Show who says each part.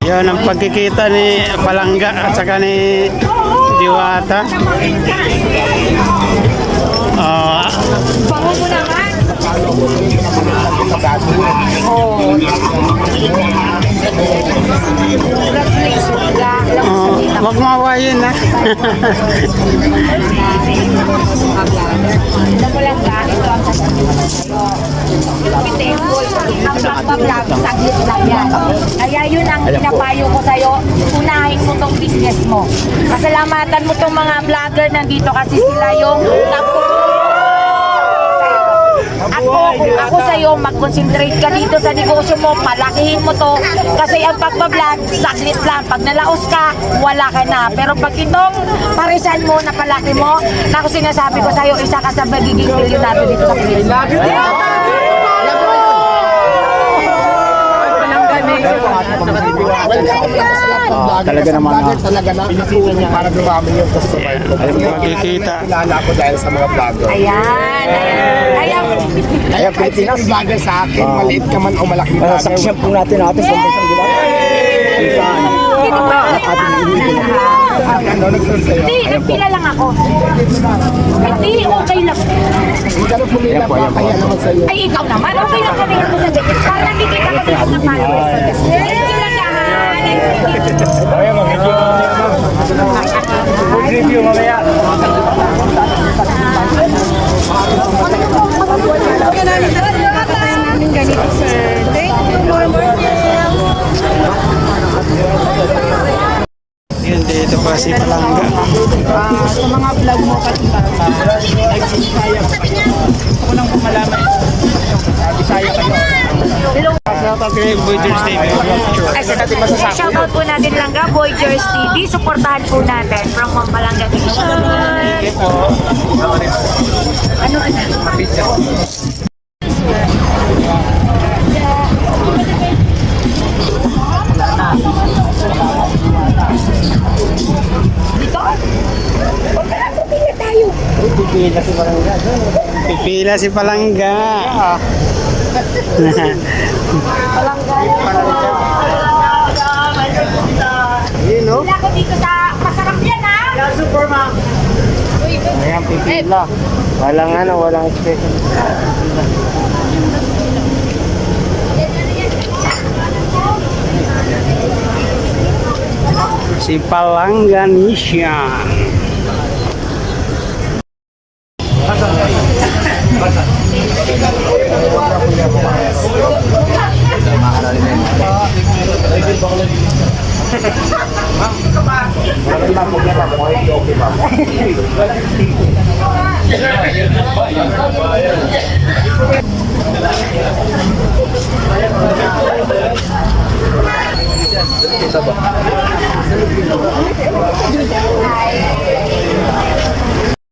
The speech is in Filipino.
Speaker 1: Yan ang pagkikita ni Palangga at saka ni Diwata.
Speaker 2: Bango mo naman.
Speaker 1: Wag mawayin na.
Speaker 2: Alam mo lang ba, ito ang sasabihin ko sa'yo. Pitengol, ang pagpa-vlog, saglit lang yan. Kaya yun ang pinapayo ko sa'yo, unahin mo tong business mo. Pasalamatan mo tong mga vlogger nandito kasi sila yung ako sa'yo, mag-concentrate ka dito sa negosyo mo, palakihin mo to. Kasi ang pagpa-vlog, saglit lang. Pag nalaos ka, wala ka na. Pero pag itong parisan mo, napalaki mo, na ako sinasabi ko sa'yo, isa ka sa magiging milyonaryo dito sa Pilipinas.
Speaker 3: Talaga naman talaga na para dumami yung customer ko.
Speaker 1: Makikita.
Speaker 3: Kilala ko dahil sa mga vlogger.
Speaker 2: Ayan.
Speaker 3: Kaya Pilipinas vlogger sa akin, maliit ka man o malaking vlogger. Saksyan po natin sa isang diba? Ano nagsunod sa'yo?
Speaker 2: Hindi, nagpila lang ako. Hindi, okay lang.
Speaker 3: Pero pumila pa, kaya naman sa'yo.
Speaker 2: Ay, ikaw naman, okay lang kami ko sa jacket. Para nakikita ka dito ng followers. Thank you lang yan.
Speaker 3: Ayan, mag-review. Mag-review mamaya.
Speaker 2: Ganito, sir. Thank you.
Speaker 1: Yun, dito pa si Palangga.
Speaker 4: Sa mga vlog mo kasi nagsisaya ko kayo. Gusto ko lang kung malaman Bisaya kayo.
Speaker 1: Shoutout kay Boyders TV.
Speaker 2: Shoutout po natin Langga, Voyagers TV. Supportahan po natin from Pampalanga Nation. Ano? Dito? Pagkakapila tayo.
Speaker 1: Pipila si Palangga. Yun, no?
Speaker 2: Wala ko dito sa masarap yan, ha?
Speaker 4: Super ma'am.
Speaker 3: Ayan, pipila. Walang special.
Speaker 1: Si Palangga Nation.